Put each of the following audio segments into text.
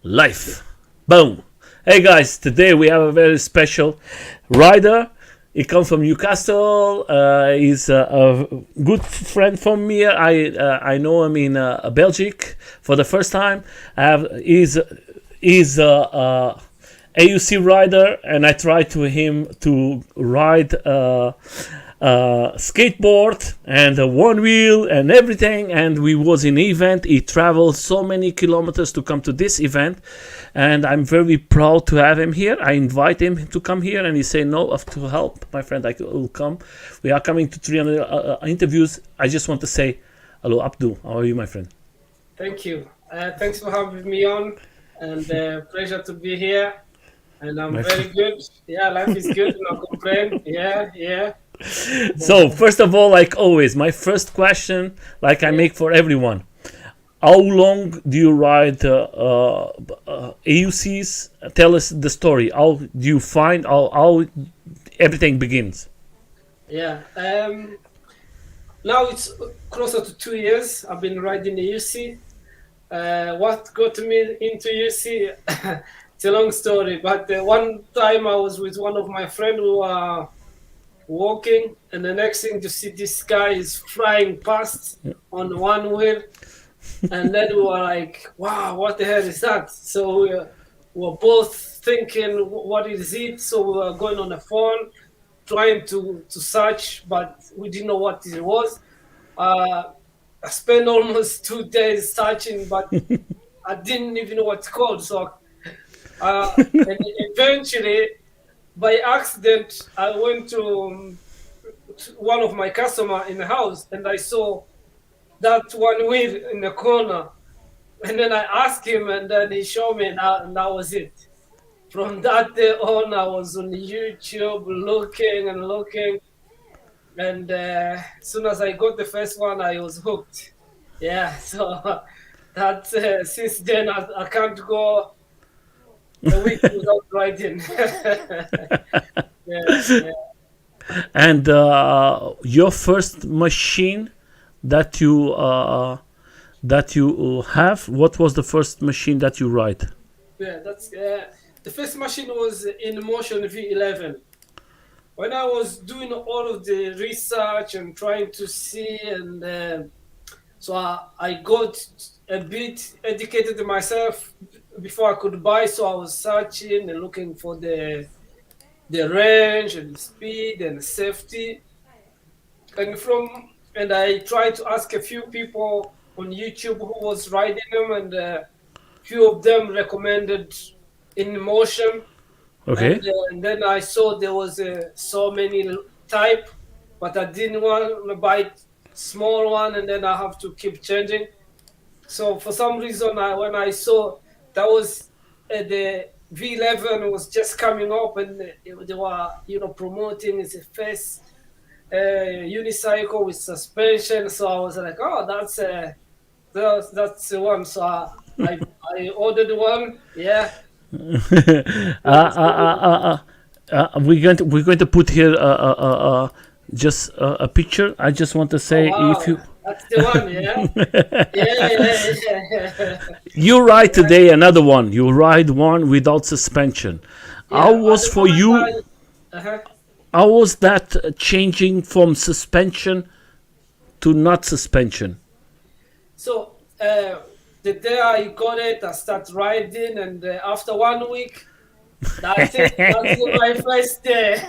Life. Boom. Hey guys, today we have a very special rider. He comes from Newcastle. He's a good friend from me. I know him in Belgium for the first time. He's a EUC Rider, and I tried to him to ride skateboard and a one wheel and everything, and we was in event. He traveled so many kilometers to come to this event, and I'm very proud to have him here. I invite him to come here, and he say no, to help my friend I will come. We are coming to 300 interviews. I just want to say hello, Abdul. How are you, my friend? Thank you. Thanks for having me on, and pleasure to be here. And I'm very good. Yeah, life is good. No complaint. Yeah. So first of all, like always, my first question, like I make for everyone, how long do you ride AUCs? Tell us the story. How do you find how everything begins? Yeah. Now it's closer to 2 years. I've been riding the UC. What got me into UC? It's a long story, but one time I was with one of my friends who were walking, and the next thing to see this guy is flying past on one wheel, and then we were like, wow, what the hell is that? So we were both thinking, what is it? So we were going on the phone trying to search, but we didn't know what it was. I spent almost 2 days searching, but I didn't even know what it's called. So and eventually, by accident, I went to one of my customer in the house, and I saw that one wheel in the corner. And then I asked him, and then he showed me, and that was it. From that day on, I was on YouTube looking, and as soon as I got the first one, I was hooked. Yeah, so that since then I can't go a week without riding. Yeah. And your first machine that you have, what was the first machine that you ride? That's the first machine was in motion V11. When I was doing all of the research and trying to see, and so I got a bit educated myself before I could buy. So I was searching and looking for the range and the speed and the safety, and I tried to ask a few people on YouTube who was riding them, and few of them recommended in motion. Okay. And then I saw there was so many type, but I didn't want to buy small one, and then I have to keep changing. So for some reason, when I saw that was the V11 was just coming up, and they were promoting its first unicycle with suspension. So I was like, oh, that's the one. So I ordered one. Yeah. We're going to put here just a picture. I just want to say, Oh, if you wow. That's the one, yeah? Yeah. you ride today another one, you ride one without suspension. How Yeah. At was the for moment, you? uh-huh. How was that changing from suspension to not suspension? So the day I got it, I started riding, and after 1 week, that's it. That's my first day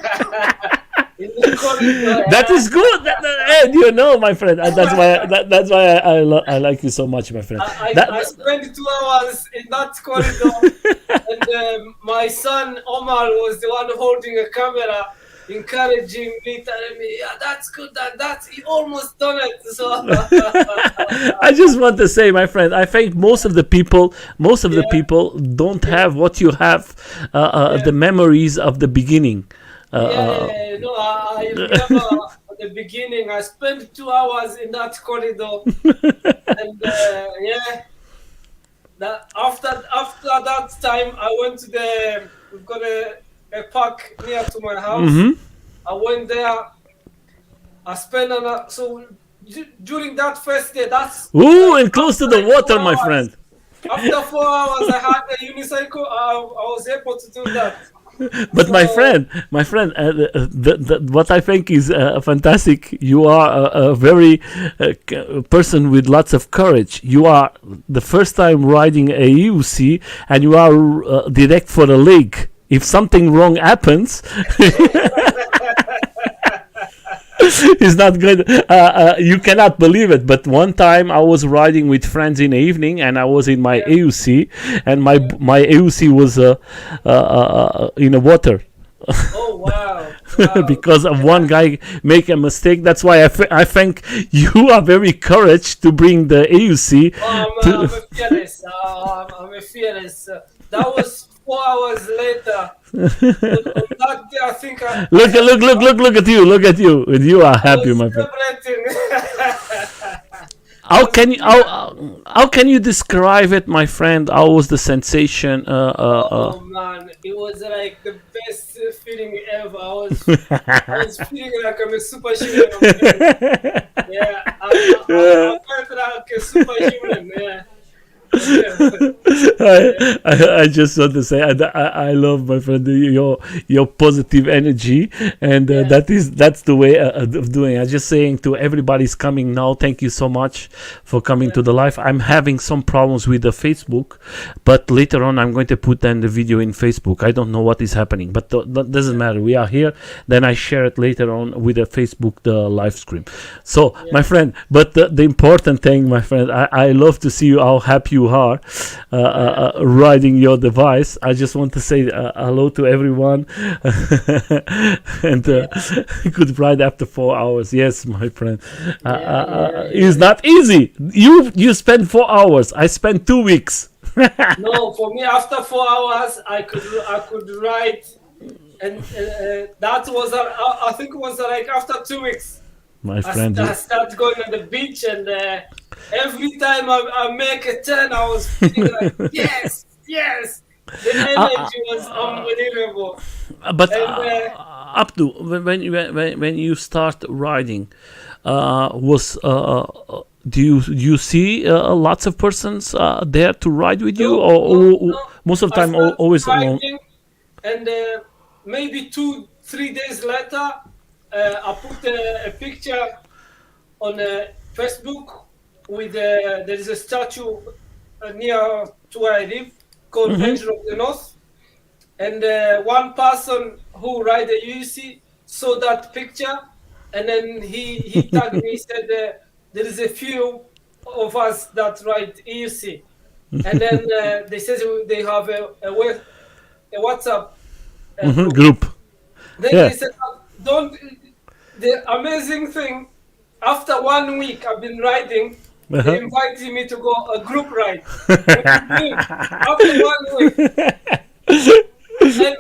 in the corridor. That is good. And you know, my friend, that's why I like you so much, my friend. I spent 2 hours in that corridor, and my son Omar was the one holding a camera, encouraging me, telling me, "Yeah, that's good. That's he almost done it." So I just want to say, my friend, I think most of the yeah, people don't yeah, have what you have, yeah. the memories of the beginning. Uh, uh, Yeah. No, I remember at the beginning. I spent 2 hours in that corridor, and yeah. That after that time, I went to we've got a park near to my house. mhm. I went there. I spent so during that first day. That's Ooh, and close to after the like two water, my hours. friend. After 4 hours, I had a unicycle. I was able to do that. But So, my friend, what I think is fantastic. You are a very person with lots of courage. You are the first time riding a EUC, and you are direct for the leg. If something wrong happens, it's not good. You cannot believe it. But one time I was riding with friends in the evening, and I was in my yeah, AUC, and my AUC was in the water. oh wow, wow. Because of one guy make a mistake. That's why I think you are very courage to bring the AUC Oh, I'm to. a fearless. I'm a fearless. That was 4 hours later. On that day, I think Look at you. Look at you. You are I happy, was my friend. celebrating. I How was can you feeling like, how can you describe it, my friend? How was the sensation? oh man, it was like the best feeling ever. I was feeling like I'm a superhuman. Yeah, I felt like a superhuman. Yeah. I just want to say I love my friend your positive energy, and Yeah, that's the way of doing. I'm just saying to everybody's coming now. Thank you so much for coming yeah, to the live. I'm having some problems with the Facebook, but later on I'm going to put then the video in Facebook. I don't know what is happening, but that doesn't matter. We are here. Then I share it later on with the Facebook the live stream. So yeah, my friend, but the important thing, my friend, I love to see you how happy you are yeah, riding your device. I just want to say hello to everyone, and yeah, good ride after 4 hours. Yes, my friend, yeah, yeah, it's yeah. not easy. You spend 4 hours. I spent 2 weeks. No, for me, after 4 hours, I could write, and that was I think it was like after 2 weeks. My friend, I started going on the beach, and every time I make a turn, I was feeling like yes, yes. The uh, energy was unbelievable, but and up to when you start riding, was do you see lots of persons there to ride with you, no, no, or no. most of the I time started always alone? riding, and maybe 2, 3 days later, I put a picture on Facebook with there is a statue near to where I live called Hmm. Angel of the North, and one person who ride the UC saw that picture, and then he tagged me. He said there is a few of us that ride EUC, and then they said they have a WhatsApp Hmm. group. Group, Then yeah. they said, don't. The amazing thing, after 1 week I've been riding, they Uh-huh. invited me to go a group ride. What do you mean? After 1 week. And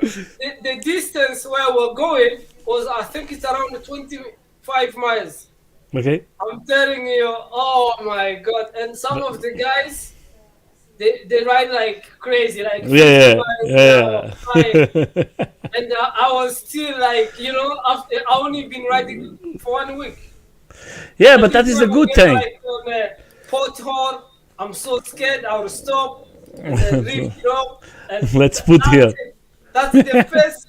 the distance where we're going was, I think it's around 25 miles. Okay. I'm telling you, oh my God. And some of the guys, they ride like crazy, like 50 Yeah, miles an hour, yeah, flying. yeah. And I was still like, after I only been riding for 1 week. Yeah, but Every that is a time I good get thing. like on a pothole, I'm so scared I'll stop and then leave it off. And Let's put that's here. it. That's the first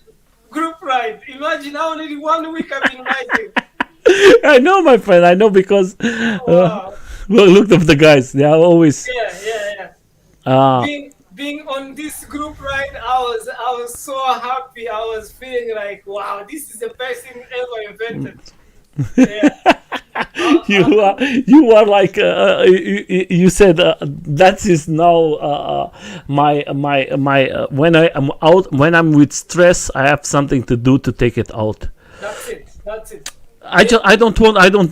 group ride. Imagine how only 1 week I've been riding. I know, my friend. I know because Oh, wow. well, look at the guys. They are always Yeah, yeah, yeah. uh Being on this group ride, I was so happy. I was feeling like, wow, this is the best thing ever invented. Yeah. you are like you said that is now my when I am out, when I'm with stress, I have something to do to take it out. That's it. That's it. I don't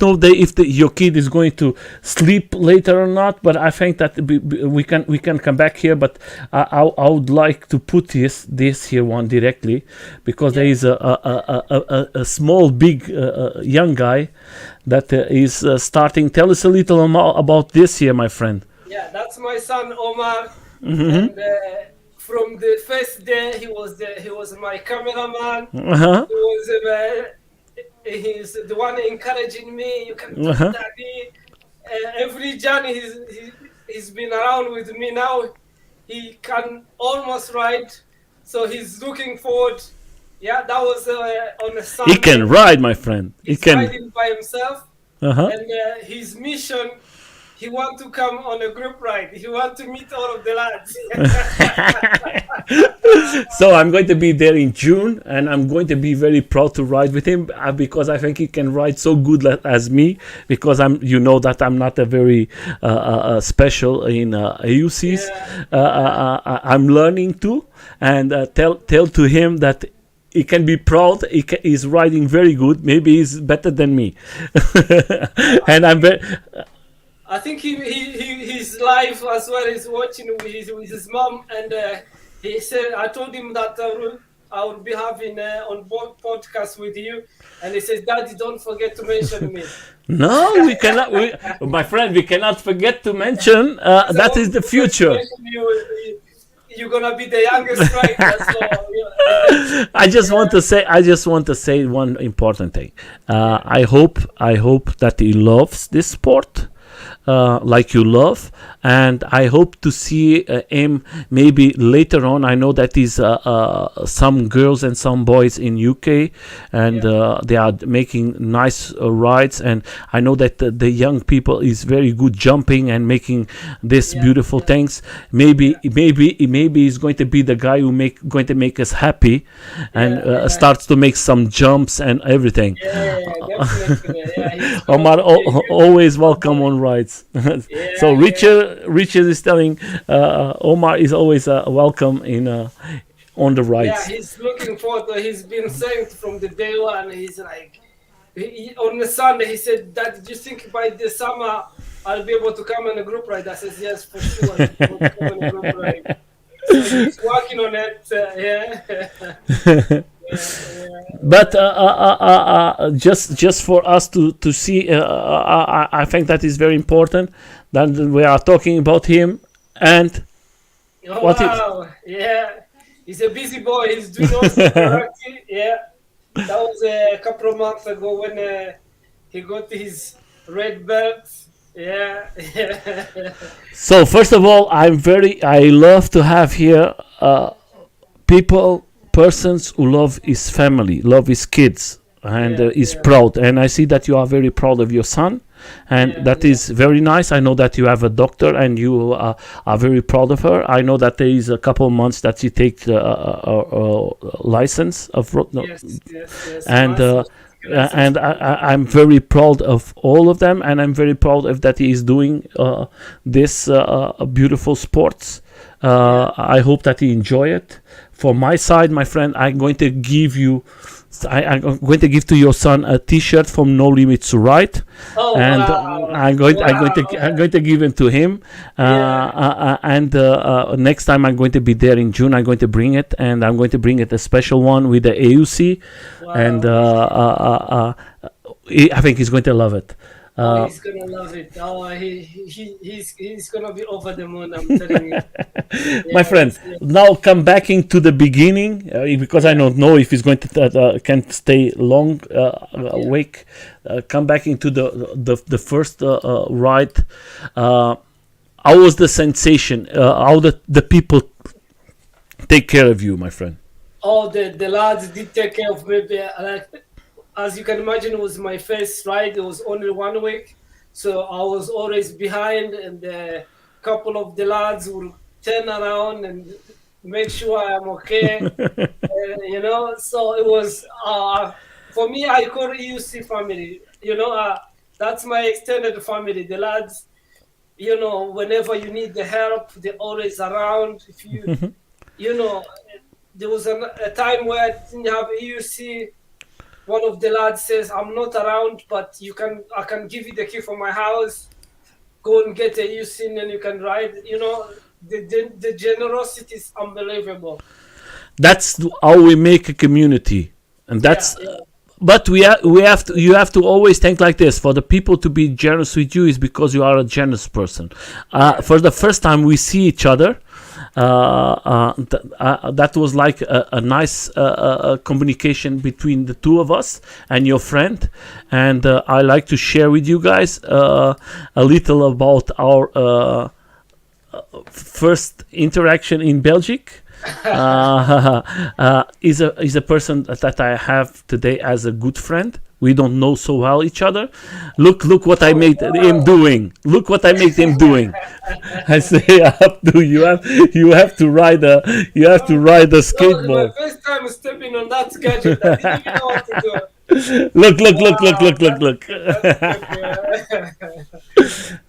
know if your kid is going to sleep later or not, but I think that we can come back here. But I would like to put this here one directly, because there Yeah. is a small big young guy that is starting. Tell us a little about this here, my friend. Yeah, that's my son Omar, Hmm. and from the first day he was my cameraman. Uh-huh. He was he's the one encouraging me. You can do it, Uh-huh. daddy. Every journey he's been around with me now. He can almost ride, so he's looking forward. Yeah, that was on a Sunday. He can ride, my friend. He He's can. riding by himself, Uh-huh. and his mission. He want to come on a group ride. He want to meet all of the lads. So I'm going to be there in June, and I'm going to be very proud to ride with him because I think he can ride so good as me. Because you know that I'm not a very special in EUCs. I'm learning too, and tell to him that he can be proud. He's riding very good. Maybe he's better than me, and I'm very. I think his life as well is watching with his mom, and he said, I told him that I will be having on board podcast with you, and he says, Daddy, don't forget to mention me. No, we cannot. My friend, we cannot forget to mention that is the future. You're gonna be the youngest rider. So, I just want to say one important thing. I hope that he loves this sport. Like you love, and I hope to see him maybe later on. I know that is some girls and some boys in UK, and they are making nice rides, and I know that the young people is very good jumping and making this beautiful things. Maybe he's going to be the guy who going to make us happy, and starts to make some jumps and everything. Definitely. Omar, always welcome on rides. So Richard is telling Omar is always welcome in on the rides. Yeah, he's looking forward to. He's been saying from the day one. He's like, on the Sunday he said, "Dad, do you think by the summer I'll be able to come on a group ride?" I said, "Yes, for sure. I'll be able to come on a group ride." So he's working on it. But just for us to see, I think that is very important that we are talking about him. And he's a busy boy. He's doing all the karate. That was a couple of months ago when he got his red belt. So first of all, I love to have here persons who love his family, love his kids, and is proud. And I see that you are very proud of your son, and that is very nice. I know that you have a daughter, and you are very proud of her. I know that there is a couple of months that you take a license of road. And I'm very proud of all of them, and I'm very proud of that he is doing this beautiful sports. I hope that you enjoy it. For my side, my friend, I'm going to give to your son a T-shirt from No Limits to Ride, I'm going to give it to him. And next time I'm going to be there in June, I'm going to bring it, and I'm going to bring it a special one with the EUC, and I think he's going to love it. He's gonna love it. He's gonna be over the moon. I'm telling you. My friend, now come back into the beginning because I don't know if he's going to can stay long awake. Come back into the first ride. How was the sensation? How the people take care of you, my friend? Oh, the lads did take care of me. As you can imagine, it was my first ride. It was only 1 week, so I was always behind, and a couple of the lads would turn around and make sure I'm okay. So it was for me. I call EUC family. That's my extended family. The lads, whenever you need the help, they're always around. If you, there was a time where I didn't have EUC. One of the lads says, "I'm not around, but I can give you the key for my house. Go and get a EUC and you can ride." The generosity is unbelievable. That's how we make a community, and that's. But you have to always think like this. For the people to be generous with you is because you are a generous person. For the first time we see each other. That was like a nice communication between the two of us and your friend, and I like to share with you guys a little about our first interaction in Belgium. Is a person that I have today as a good friend. We don't know so well each other. Look what I made him doing. Look what I made him doing. I say, Abdul, you have to ride a That was skateboard. my first time stepping on that schedule. I didn't even know what to do. Look.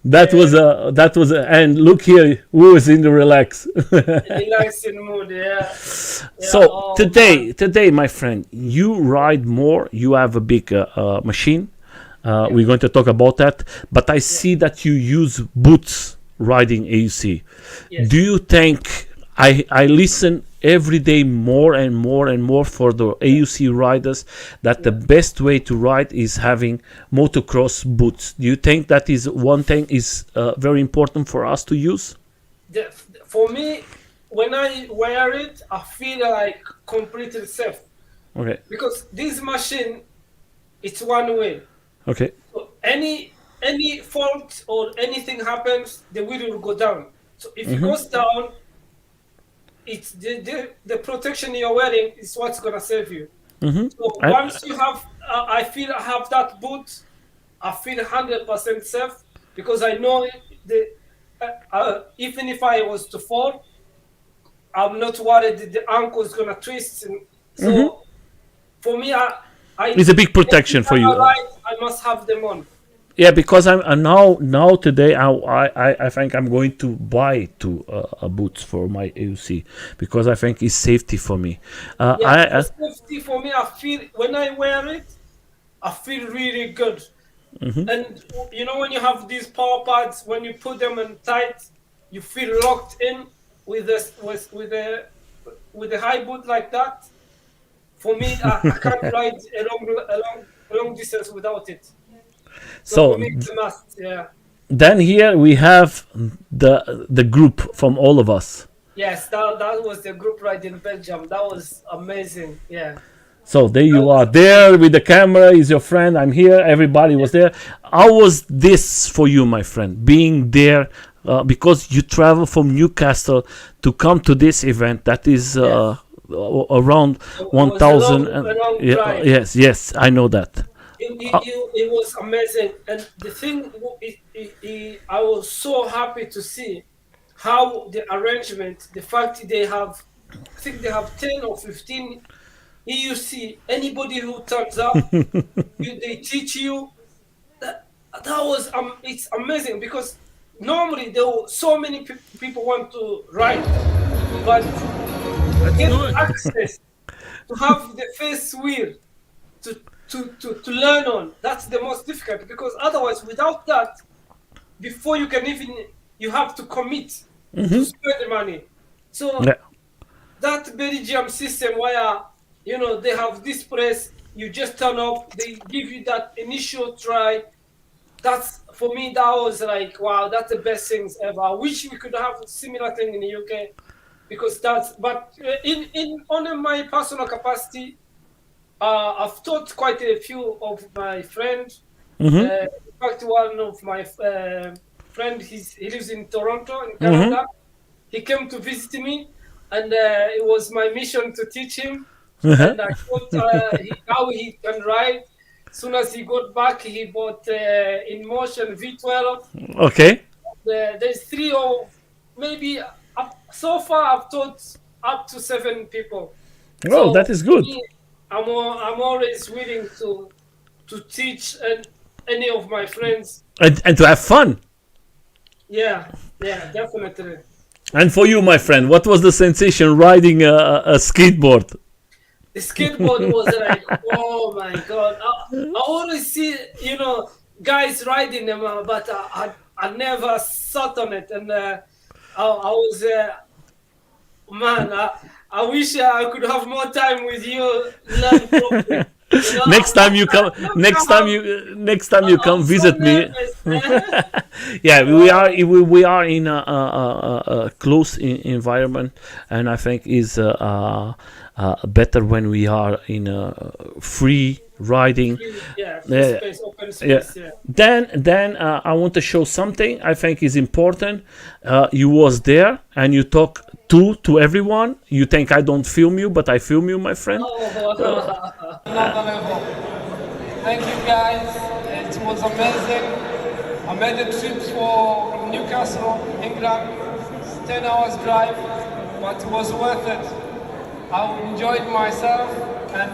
That was and look here, who is in the relax. Relaxing mood, yeah. So today, my friend, you ride more. You have a big machine. We're going to talk about that. But I see that you use boots riding EUC. Yes. Do you think I listen every day more and more for the EUC riders that the best way to ride is having motocross boots? Do you think that is one thing is very important for us to use? For me, when I wear it, I feel like completely safe. Okay. Because this machine, it's one way. Okay. So any fault or anything happens, the wheel will go down. So if it goes down, it's the protection you're wearing is what's gonna save you. So once you have, I feel I have that boot, I feel 100% safe because I know even if I was to fall, I'm not worried that the ankle is gonna twist. And so for me, It's a big protection for you. I must have them on. Yeah, because I'm now today I think I'm going to buy two boots for my EUC because I think it's safety for me. Safety for me, I feel when I wear it, I feel really good. And you know when you have these power pads, when you put them in tight, you feel locked in with the high boot like that. For me, I can't ride a long distance without it. So for me, it's a must. Yeah. Then here we have the group from all of us. Yes, that was the group ride in Belgium. That was amazing. Yeah. So there you are, there with the camera is your friend. I'm here. Everybody was there. How was this for you, my friend? Being there because you travel from Newcastle to come to this event that is around 1,000. Yes, I know that. It was amazing, and the thing I was so happy to see how the arrangement, the fact they have, I think they have 10 or 15 EUC. Anybody who turns up, they teach you. That was it's amazing because normally there were so many people want to ride, but get access to have the first wheel to learn on, that's the most difficult because otherwise without that, before you can even, you have to commit to spend the money. So that Belgium system where they have this press, you just turn up, they give you that initial try. That's for me, that was like, wow, that's the best things ever. I wish we could have a similar thing in the UK because but on my personal capacity, I've taught quite a few of my friends. In fact, one of my friends, he lives in Toronto, in Canada. He came to visit me, and it was my mission to teach him. And I thought how he can ride. As soon as he got back, he bought In Motion V12. Okay. There's 3 or maybe so far I've taught up to 7 people. Oh, so that is good. I'm always willing to teach any of my friends and to have fun. Yeah, definitely. And for you, my friend, what was the sensation riding a skateboard? The skateboard was like, oh my god! I always see guys riding them, but I never sat on it, and I was man. I wish I could have more time with you. Learn properly. Next time you come visit me. Yeah, we are in a close environment, and I think is better when we are in a free riding. Free space, open space. Yeah. Then I want to show something I think is important. You was there and you talk to everyone. You think I don't film you, but I film you, my friend. Another level. Thank you guys. It was amazing. I made a trip from Newcastle, England. It's 10 hours drive, but it was worth it. I enjoyed myself, and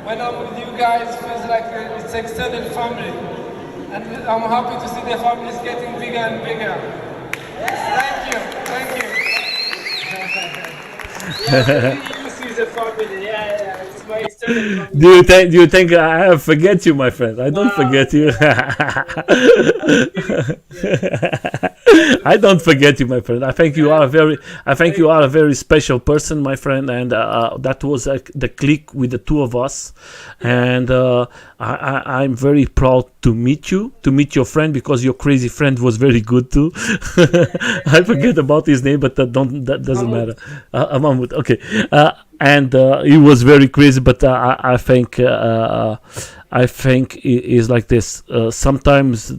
when I'm with you guys, it feels like it's extended family. And I'm happy to see the families getting bigger and bigger. Thank you. EUC is a family. Yeah. It's my extended family. Do you think I forget you, my friend? I don't forget you. I don't forget you, my friend. I think you are a very special person, my friend, and that was the click with the two of us, and I'm very proud to meet your friend, because your crazy friend was very good too. I forget about his name, but that doesn't matter. Mahmoud, okay, and he was very crazy, but I think it is like this. Sometimes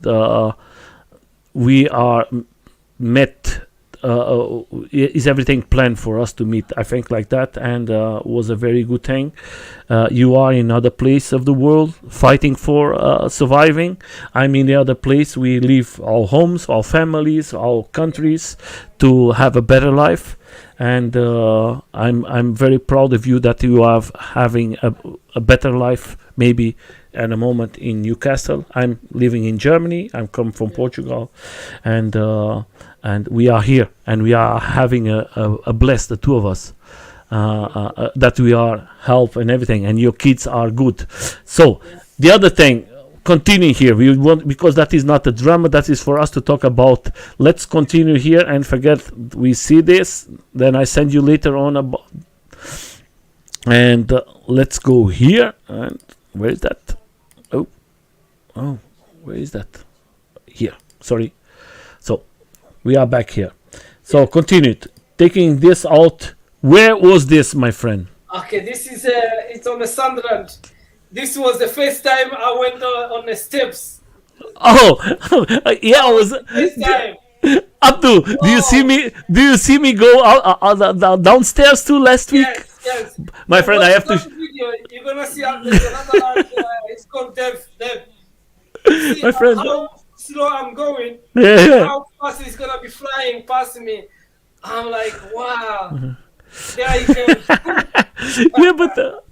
we are met. Is everything planned for us to meet? I think like that, and was a very good thing. You are in other place of the world fighting for surviving. I'm in the other place. We leave our homes, our families, our countries to have a better life, and I'm very proud of you that you are having a better life. Maybe at a moment in Newcastle. I'm living in Germany. I'm come from Portugal, and we are here, and we are having a bless, the two of us, that we are help and everything, and your kids are good. So the other thing, continue here. We want, because that is not a drama. That is for us to talk about. Let's continue here and forget we see this. Then I send you later on about. And let's go here. And where is that? Oh, where is that? Here. Sorry. So we are back here. So continue taking this out. Where was this, my friend? Okay, this is it's on the Sunderland. This was the first time I went on the steps. Oh, yeah, I was. First time. Abdul, do you see me? Do you see me go out downstairs too last week? Yes. My friend, I have to. Video, you're gonna see there's another. It's called Dev. See My friend. how slow I'm going. Yeah. How fast it's gonna be flying past me. I'm like, wow. There you go. Yeah, but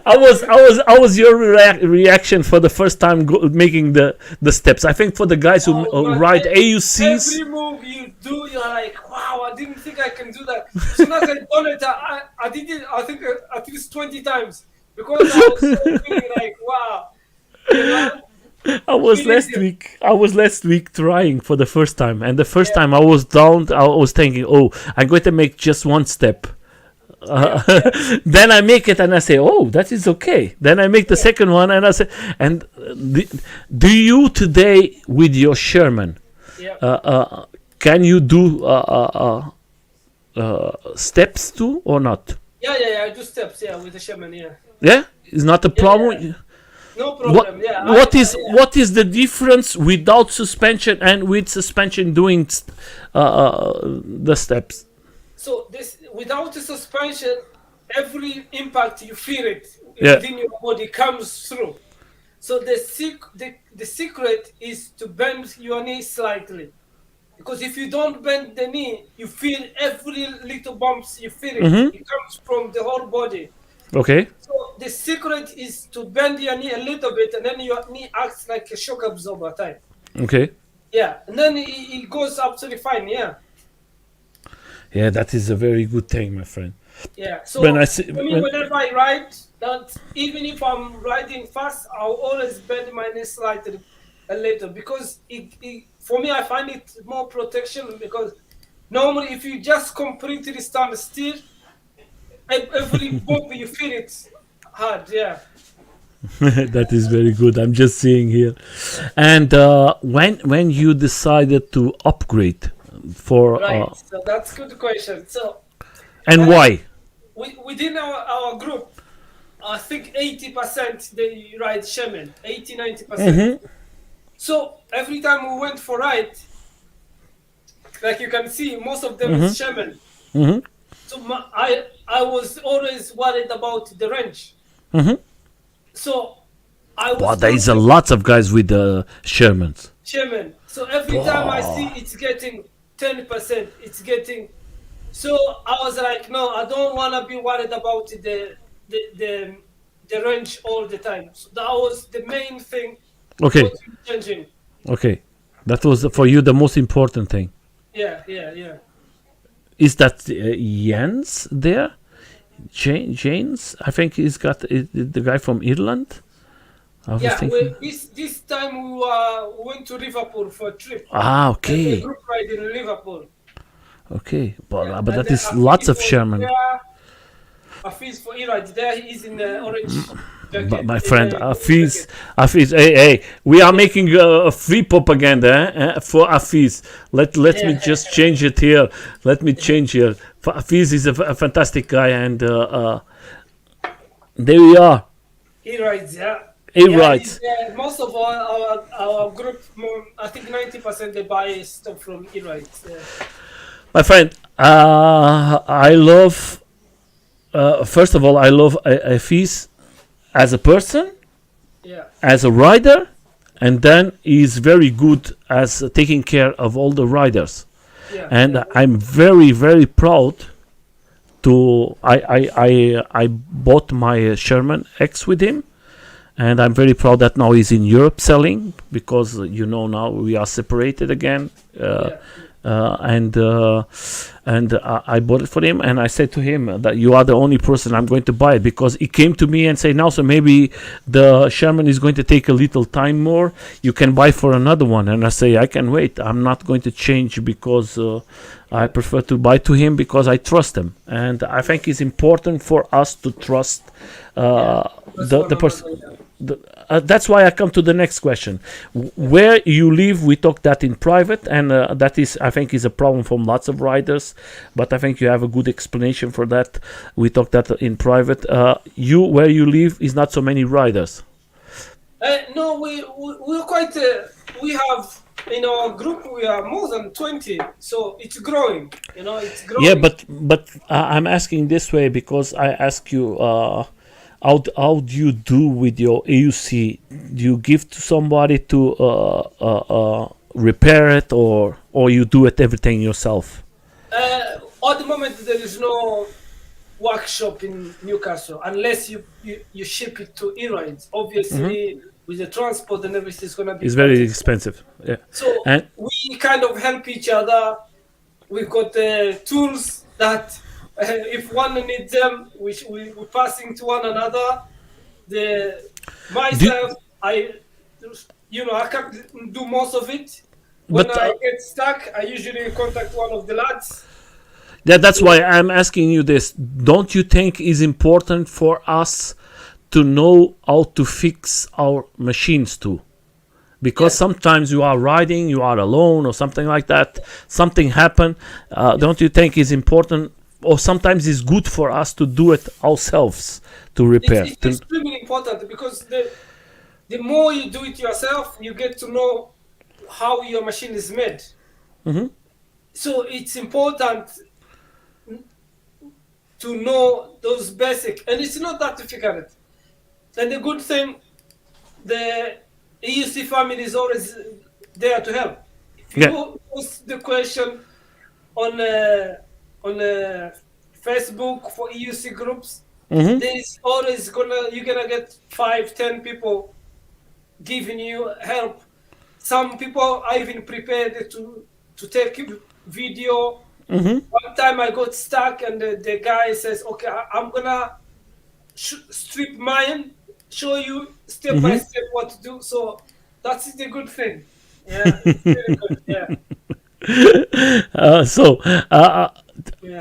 I was your reaction for the first time making the steps. I think for the guys who ride AUCs. Every move you do, you're like, wow, I didn't think I can do that. As soon as I done it, I did it. I think at least 20 times, because I was so feeling like, wow. You know? I was last week trying for the first time, and the first time I was down. I was thinking, oh, I'm going to make just one step. Then I make it and I say, oh, that is okay. Then I make the second one and I say, and do you today with your Sherman, can you do steps too or not? Yeah, I do steps, with the Sherman, Yeah, it's not a problem. Yeah. No problem. What is the difference without suspension and with suspension doing the steps? So this, without the suspension, every impact you feel it within your body comes through. So the secret is to bend your knee slightly, because if you don't bend the knee, you feel every little bumps. You feel it. Mm-hmm. It comes from the whole body. Okay. So the secret is to bend your knee a little bit, and then your knee acts like a shock absorber type. Okay. Yeah, and then it goes absolutely fine. Yeah. Yeah, that is a very good thing, my friend. Yeah, so whenever I ride, that even if I'm riding fast, I'll always bend my knee slightly a little, because it for me, I find it more protection, because normally if you just completely stand still, every bump you feel it hard, yeah. That is very good. I'm just seeing here. And when you decided to upgrade for right, so that's a good question. So and why? Within our group, I think 80% they ride Sherman, 80-90%. So every time we went for ride, like you can see, most of them is Sherman. So I was always worried about the range. So I was. Wow, there is a lot of guys with Shermans. Sherman. So every time I see it's getting 10%, it's getting. So I was like, no, I don't want to be worried about the range all the time. So that was the main thing. Okay. Changing. Okay, that was for you the most important thing. Yeah. Is that Jens there? James? I think he's got the guy from Ireland. I was thinking. This time we went to Liverpool for a trip. Ah, okay. A group ride in Liverpool. Okay, but that is lots of Sherman. Hafiz for E-Ride, there he is in the orange jacket. But my friend, Hafiz, hey, we are making a free propaganda for Hafiz. Let me just change it here. Let me change here. Hafiz is a fantastic guy, and there we are. E-Rides, yeah. E-Rides. Most of our group, I think 90% they buy stuff from E-Rides. My friend, I love. First of all, I love Hafiz as a person, as a rider, and then he's very good as taking care of all the riders. And I'm very, very proud to. I bought my Sherman X with him, and I'm very proud that now he's in Europe selling, because now we are separated again. And I bought it for him, and I said to him that you are the only person I'm going to buy it, because he came to me and said, now so maybe the Sherman is going to take a little time more, you can buy for another one. And I say, I can wait, I'm not going to change, because I prefer to buy to him, because I trust him, and I think it's important for us to trust the person. That's why I come to the next question. Where you live, we talked that in private, and that is, I think, is a problem from lots of riders. But I think you have a good explanation for that. We talked that in private. Where you live is not so many riders. No, we're quite. We have in our group we are more than 20, so it's growing. It's growing. Yeah, but I'm asking this way because I ask you. How do you do with your EUC? Do you give to somebody to repair it, or you do it everything yourself? At the moment, there is no workshop in Newcastle unless you ship it to E-Rides. Obviously, with the transport and everything, it's gonna be. It's very expensive. Yeah. So we kind of help each other. We've got tools that. If one needs them, we're passing to one another. Myself, I can't do most of it. When I get stuck, I usually contact one of the lads. That's why I'm asking you this. Don't you think it's important for us to know how to fix our machines too? Because sometimes you are riding, you are alone or something like that. Something happened. Don't you think it's important? Or sometimes it's good for us to do it ourselves to repair. It's extremely important, because the more you do it yourself, you get to know how your machine is made. So it's important to know those basic, and it's not that difficult. And the good thing, the EUC family is always there to help. If you post the question on Facebook for EUC groups, there's always you're gonna get 5-10 people giving you help. Some people are even prepared to take video. One time I got stuck, and the guy says, "Okay, I'm gonna strip mine, show you step by step what to do." So that's the good thing. Yeah, it's very good. Yeah.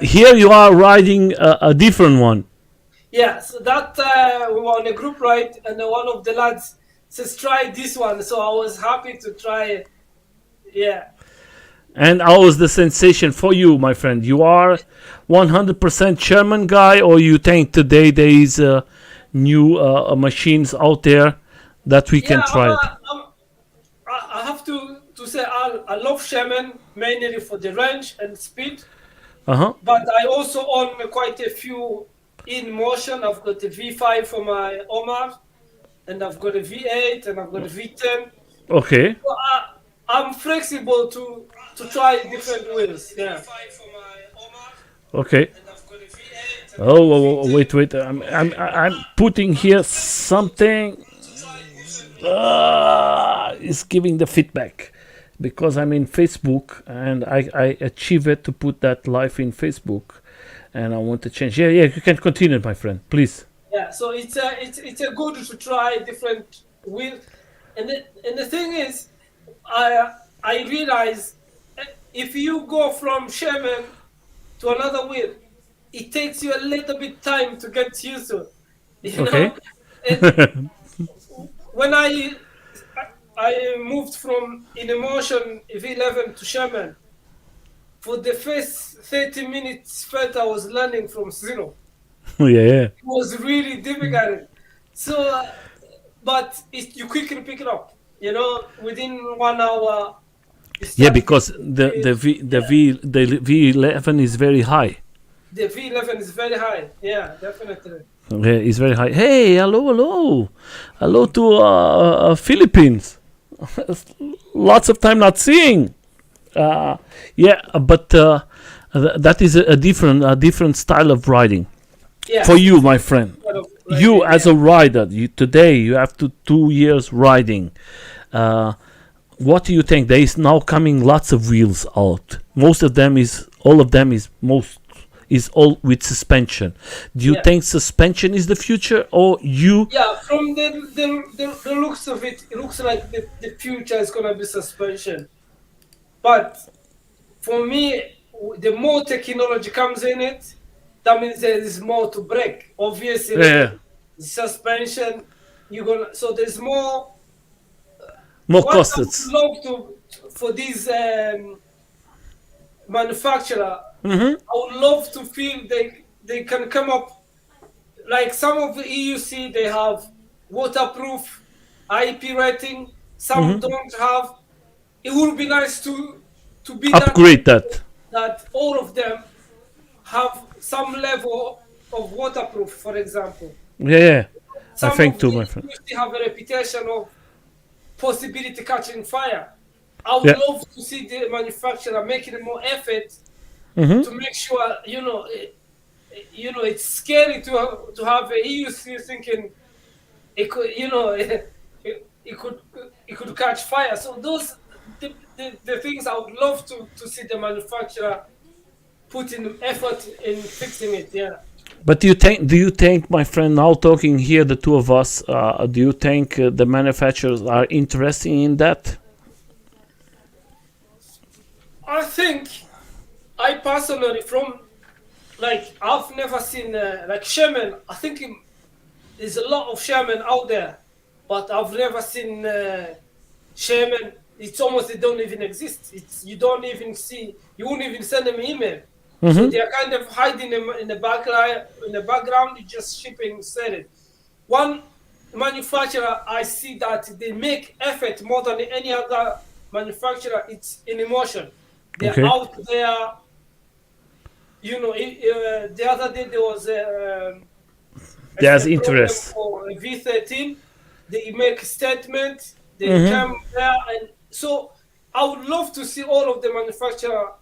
Here you are riding a different one. Yeah, so that we were on a group ride, and one of the lads says, try this one. So I was happy to try it. Yeah. And how was the sensation for you, my friend? You are 100% German guy, or you think today there is new machines out there that we can try it. I have to say I love Shaman mainly for the range and speed. But I also own quite a few in motion. I've got the V5 for my Omar, and I've got a V8, and I've got a V10. Okay. So I'm flexible to try different wheels. Yeah. Okay. Oh, wait. I'm putting here something. It's giving the feedback. Because I'm in Facebook and I achieve it to put that live in Facebook, and I want to change. Yeah, you can continue, my friend, please. Yeah, so it's a good to try different wheels, and the thing is, I realize if you go from Sherman to another wheel, it takes you a little bit time to get used to it. You Okay. know? And when I moved from in emotion V11 to Sherman. For the first 30 minutes, felt I was learning from zero. Yeah. It was really difficult. So, but you quickly pick it up. You know, within 1 hour. Yeah, because the V11 is very high. The V11 is very high. Yeah, definitely. Okay, it's very high. Hey, hello to Philippines. Lots of time not seeing. Yeah, but that is a different style of riding. Yeah. For you, my friend. You as a rider, today you have 2 years riding. What do you think? There is now coming lots of wheels out. All of them is all with suspension. Do you think suspension is the future, or you? Yeah, from the looks of it, it looks like the future is gonna be suspension. But for me, the more technology comes in it, that means there is more to break. Obviously, suspension, so there's more costs. I would love for these manufacturer. I would love to feel they can come up like some of the EUC. They have waterproof IP rating. Some don't have. It would be nice to be upgrade that all of them have some level of waterproof, for example. Yeah. Some I think too, my friend. They have a reputation of possibility catching fire. I would love to see the manufacturer making more effort to make sure, it's scary to have a EUC thinking it could, it could catch fire. So those the things I would love to see the manufacturer put in effort in fixing it. Yeah. But do you think, my friend, now talking here, the two of us, do you think the manufacturers are interested in that? I think, I personally, I've never seen, Sherman. I think there's a lot of Sherman out there, but I've never seen Sherman. It's almost, they don't even exist. You don't even see, you won't even send them an email. So they're kind of hiding them in the background, it's just shipping selling. One manufacturer, I see that they make effort more than any other manufacturer. It's in emotion. They're out there. The other day there was there's interest for V13. They make a statement. They come there, and so I would love to see all of the manufacturer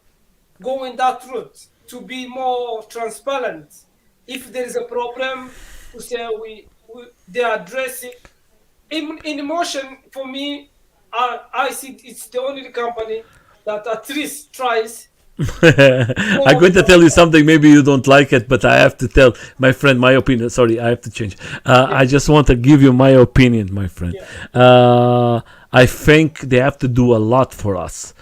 going that route to be more transparent. If there is a problem, to say they address it. In emotion, for me, I see it's the only company that at least tries. I'm going to tell you something, maybe you don't like it, but I have to tell my friend my opinion. Sorry, I have to change. I just want to give you my opinion, my friend. I think they have to do a lot for us,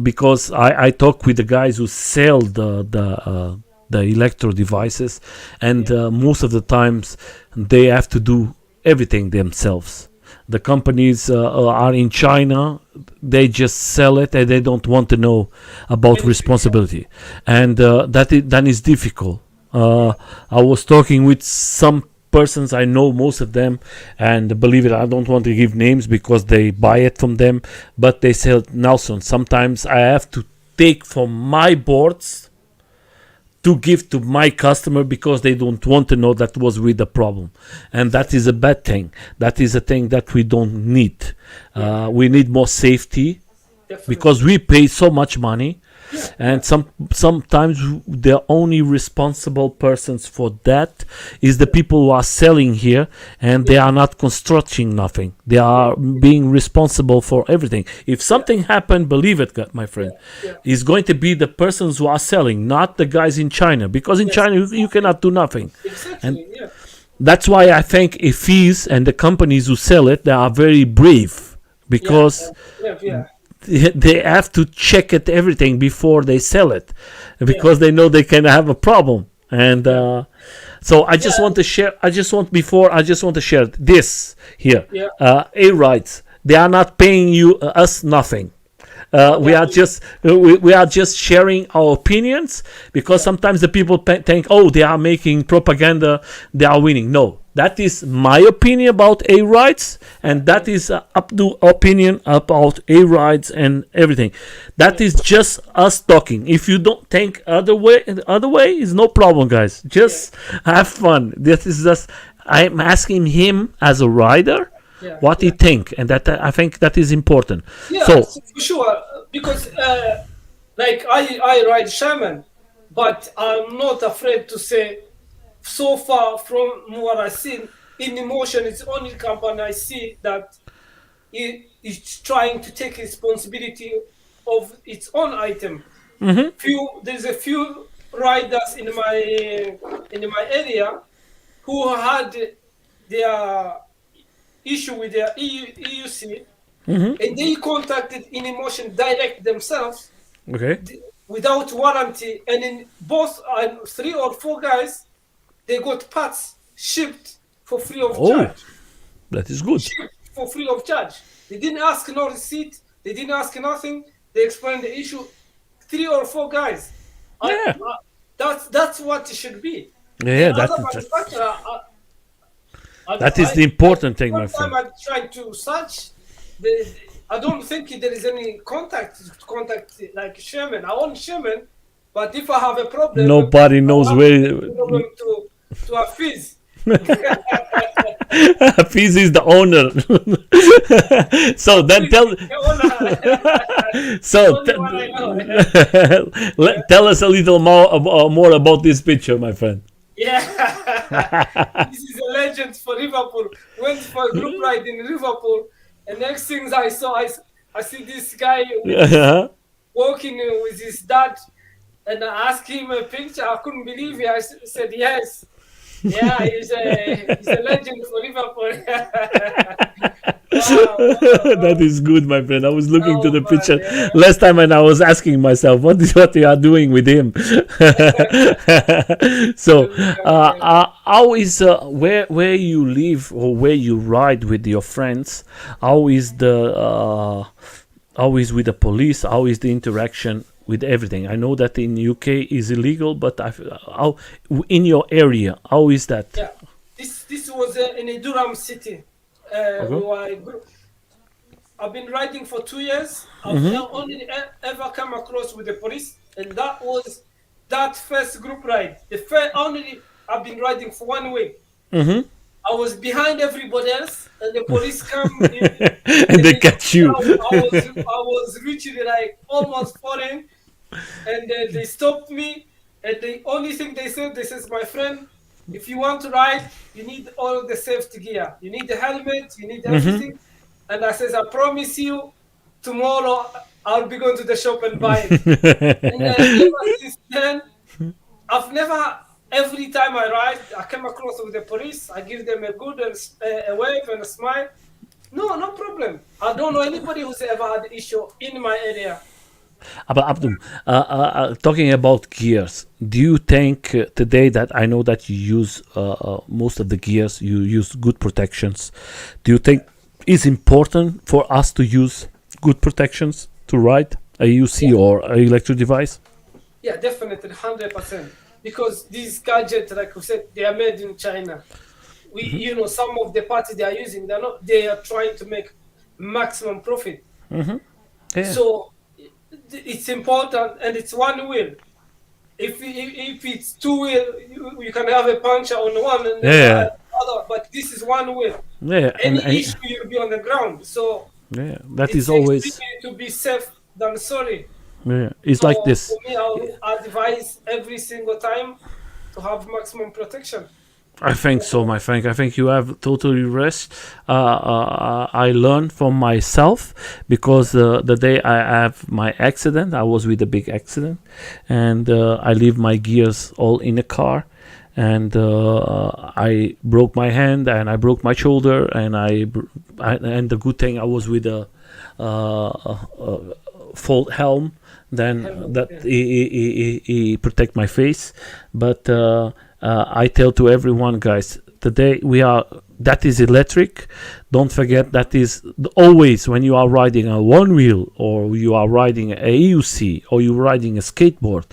because I talk with the guys who sell the electro devices, and most of the times they have to do everything themselves. The companies are in China, they just sell it and they don't want to know about responsibility. And that is difficult. I was talking with some persons, I know most of them, and believe it, I don't want to give names because they buy it from them, but they say, Nelson, sometimes I have to take from my boards to give to my customer because they don't want to know that was with the problem, and that is a bad thing. That is a thing that we don't need. We need more safety. Definitely. Because we pay so much money, and sometimes the only responsible persons for that is the people who are selling here, and they are not constructing nothing. They are being responsible for everything. If something happened, believe it, my friend, it's going to be the persons who are selling, not the guys in China, because in China you cannot do nothing. Exactly. That's why I think EFIS and the companies who sell it, they are very brave, because they have to check it everything before they sell it, because they know they can have a problem. And so I just want to share. I just want to share this here. A rights. They are not paying us nothing. We are just sharing our opinions, because sometimes the people think, oh, they are making propaganda, they are winning. No, that is my opinion about A rights, and that is Abdul opinion about A rights and everything. That is just us talking. If you don't think other way is no problem, guys. Just have fun. This is just, I'm asking him as a rider what he think, and that I think that is important. So for sure, because like I ride Shaman, but I'm not afraid to say, so far from what I've seen in Emotion, it's only company I see that it is trying to take responsibility of its own item. There's a few riders in my area who had their issue with their EUC, and they contacted In Emotion direct themselves, without warranty, and in both 3 or 4 guys, they got parts shipped for free of charge. That is good. Shipped for free of charge. They didn't ask no receipt. They didn't ask nothing. They explained the issue. 3 or 4 guys. That's what it should be. That is the important thing, my friend. I'm trying to search. I don't think there is any contact like Sherman. I own Sherman, but if I have a problem, nobody knows where. To a Fizz. Fizz is the owner. So then tell us a little more about this picture, my friend. This is a legend for Liverpool. Went for a group ride in Liverpool, and next things I saw, I see this guy walking with his dad, and I asked him a picture. I couldn't believe it. I said yes. Yeah, he's a legend for Liverpool. Wow. That is good, my friend. I was looking to the picture last time, and I was asking myself, what they are doing with him. So, how is where you live or where you ride with your friends? How is with the police? How is the interaction with everything? I know that in UK is illegal, but how in your area, how is that? Yeah, this was in Durham City. I've been riding for 2 years. I've now only ever come across with the police, and that was that first group ride. Only I've been riding for 1 week. I was behind everybody else, and the police come in, and they catch you. I was literally like almost falling, and they stopped me. And the only thing they says, my friend, if you want to ride, you need all the safety gear. You need the helmet. You need everything. And I says, I promise you, tomorrow I'll be going to the shop and buy it. And ever since then, I've never. Every time I ride, I come across with the police. I give them a good a wave and a smile. No problem. I don't know anybody who's ever had an issue in my area. But Abdul, talking about gears, do you think today that I know that you use most of the gears, you use good protections. Do you think it's important for us to use good protections to ride a EUC or an electric device? Yeah, definitely, 100%. Because these gadgets, like we said, they are made in China. you know, some of the parts they are using, they are trying to make maximum profit. Yeah. So it's important, and it's one wheel. If it's two wheel, you can have a puncture on one and the other, but this is one wheel. Yeah, Any issue, you'll be on the ground. So yeah, that it's is always to be safe than sorry. yeah. It's So like this. for me, I'll advise every single time to have maximum protection. I think so, my friend. I think you have totally rest. I learned from myself because the day I have my accident, I was with a big accident, and I leave my gears all in a car, and I broke my hand and I broke my shoulder, and and the good thing I was with a full helm. Then that he protect my face, but. I tell to everyone, guys, today that is electric. Don't forget that is always when you are riding a one wheel, or you are riding a EUC, or you're riding a skateboard.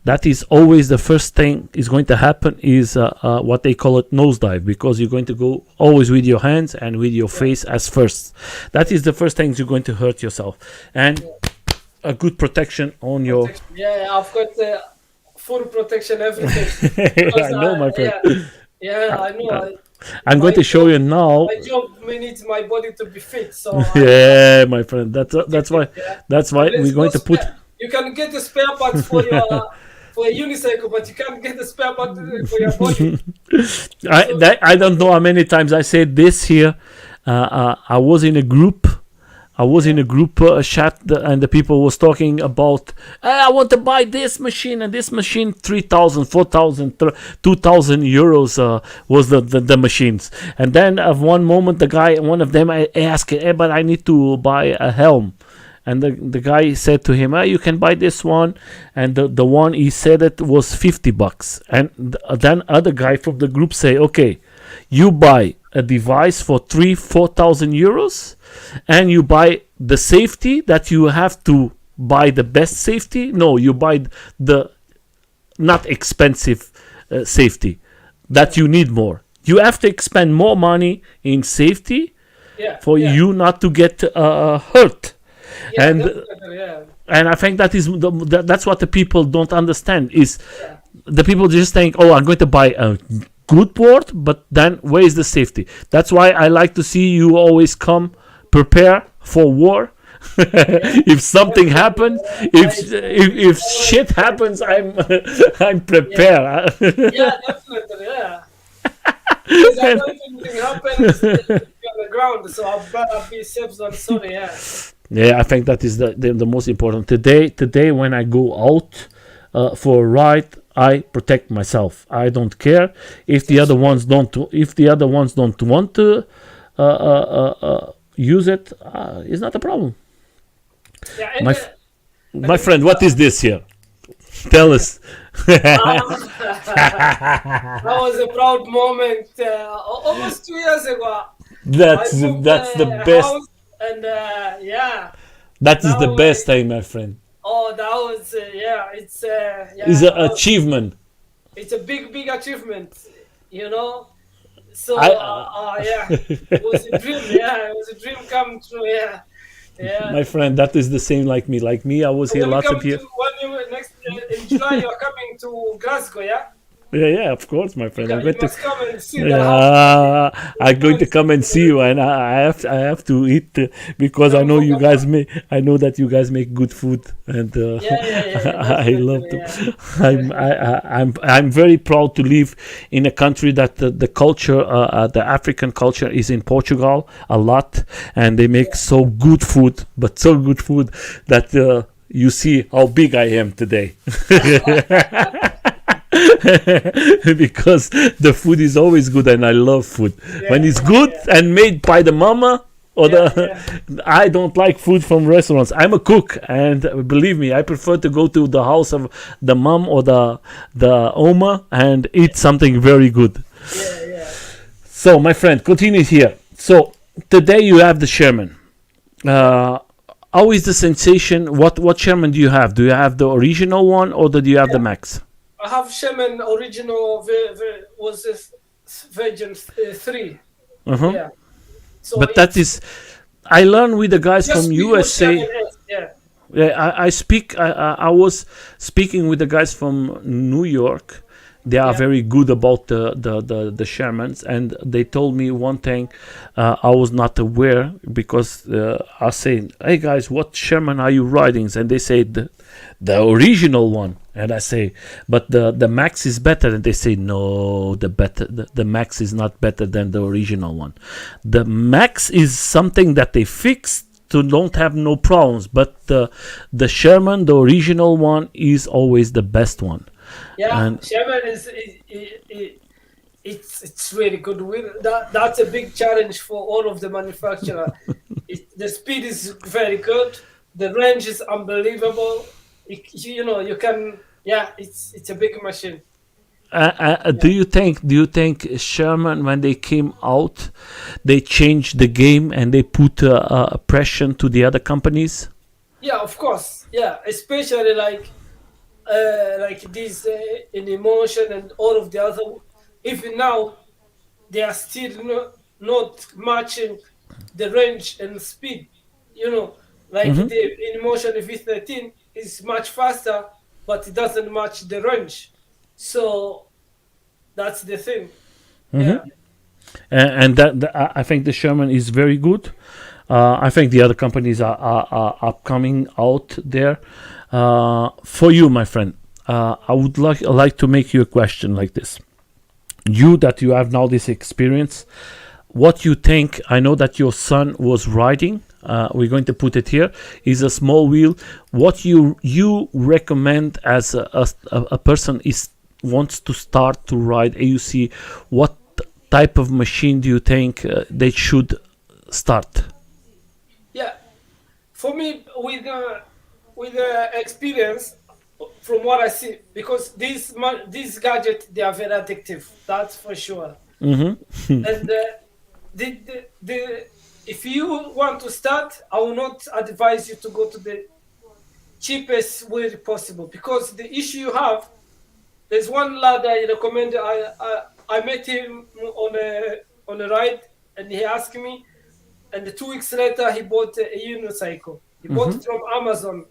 That is always the first thing is going to happen is what they call it nosedive, because you're going to go always with your hands and with your face as first. That is the first thing you're going to hurt yourself, and a good protection on your. Yeah, I've got. Full protection, everything. I know, my friend. Yeah, I know. I'm going to show you now. My job needs my body to be fit, so. Yeah, my friend. That's why. Yeah. That's why we're going to put. You can get the spare parts for your for a unicycle, but you can't get the spare part for your body. I don't know how many times I said this here. I was in a group. Chat, and the people was talking about, I want to buy this machine, and this machine 3,000, 4,000, 2,000 euros was the machines. And then at one moment, one of them asked, but I need to buy a helm. And the guy said to him, you can buy this one. And the one he said it was $50. And then other guy from the group say, okay, you buy a device for 4,000 euros, and you buy the safety that you have to buy the best safety. No, you buy the not expensive safety that you need more. You have to expend more money in safety for you not to get hurt. And I think that is that's what the people don't understand is the people just think, oh, I'm going to buy a good board, but then where is the safety? That's why I like to see you always come prepare for war. If something happens, if shit happens, I'm prepared. Yeah, definitely, yeah. Because I know if anything happens, you're on the ground, so I'd better be safe than sorry, yeah. Yeah, I think that is the most important. Today when I go out for a ride, I protect myself. I don't care if the other ones don't. If the other ones don't want to use it, it's not a problem. Yeah, my friend, what is this here? Tell us. That was a proud moment. Almost 2 years ago. That's the best. And that is the best time, my friend. Oh, that was It's an achievement. It's a big achievement, you know. So it was a dream. Yeah, it was a dream come true. Yeah. My friend, that is the same like me. Like me, I was here lots of years. In July, you're coming to Glasgow, yeah? Yeah, of course, my friend. You must come and see I'm going to come and see you, and I have to eat because I know you guys make. I know that you guys make good food, and I love to. I'm very proud to live in a country that the culture, the African culture, is in Portugal a lot, and they make so good food, but so good food that you see how big I am today. Because the food is always good, and I love food when it's good and made by the mama or I don't like food from restaurants. I'm a cook, and believe me, I prefer to go to the house of the mom or the oma and eat something very good. So my friend, continue here. So today you have the Sherman. How is the sensation? What Sherman do you have? Do you have the original one, or do you have the Max? I have Sherman original, was version 3. Uh-huh. Yeah. So But that is, I learned with the guys just from speak USA. 7S, yeah. Yeah, I speak. I was speaking with the guys from New York. They are Yeah. very good about the Shermans, and they told me one thing I was not aware, because I say, "Hey guys, what Sherman are you riding?" And they say the original one, and I say, "But the Max is better." And they say, "No, the Max is not better than the original one. The Max is something that they fixed to don't have no problems, but the Sherman, the original one, is always the best one." Yeah, And Sherman it's really good. That's a big challenge for all of the manufacturer. The speed is very good. The range is unbelievable. You can. Yeah, it's a big machine. do you think Sherman, when they came out, they changed the game and they put pressure to the other companies? Yeah, of course. Yeah, especially like this in emotion and all of the other. Even now, they are still not matching the range and speed. Like the in emotion V13 is much faster, but it doesn't match the range. So that's the thing. Yeah. And I think the Sherman is very good. I think the other companies are coming out there. For you, my friend, I would like to make you a question like this. You have now this experience, what you think? I know that your son was riding. We're going to put it here. Is a small wheel. What you recommend as a person wants to start to ride EUC? What type of machine do you think they should start? Yeah. For me, with experience, from what I see, because these gadgets, they are very addictive. That's for sure. Mm-hmm. And if you want to start, I will not advise you to go to the cheapest way possible, because the issue you have, there's one lad I recommend. I met him on a ride, and he asked me, and 2 weeks later he bought a unicycle. He bought it from Amazon.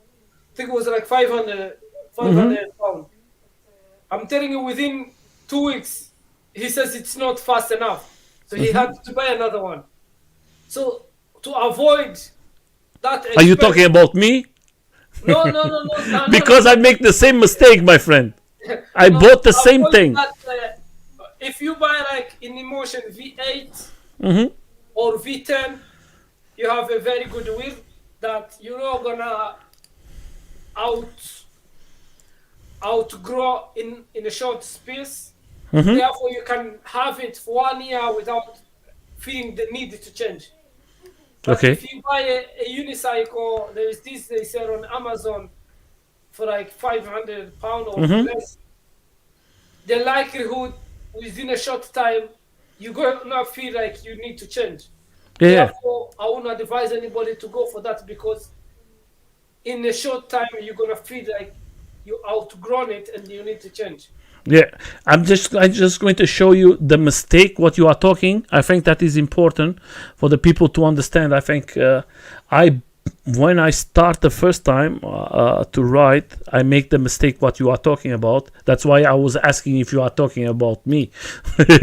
I think it was like 500 pounds. I'm telling you, within 2 weeks, he says it's not fast enough. So he had to buy another one. So to avoid that, Are you talking about me? No. Because I make the same mistake, my friend. I bought the same thing. That, if you buy like in Emotion V8 or V10, you have a very good wheel that you're not gonna outgrow in a short space. Therefore, you can have it for 1 year without feeling the need to change. But Okay. if you buy a unicycle, there is this they sell on Amazon for like 500 pounds or less. The likelihood within a short time you're gonna feel like you need to change. Yeah. Therefore, I wouldn't advise anybody to go for that, because in a short time you're gonna feel like you outgrown it and you need to change. Yeah, I'm just going to show you the mistake what you are talking. I think that is important for the people to understand. I think when I start the first time to ride, I make the mistake what you are talking about. That's why I was asking if you are talking about me,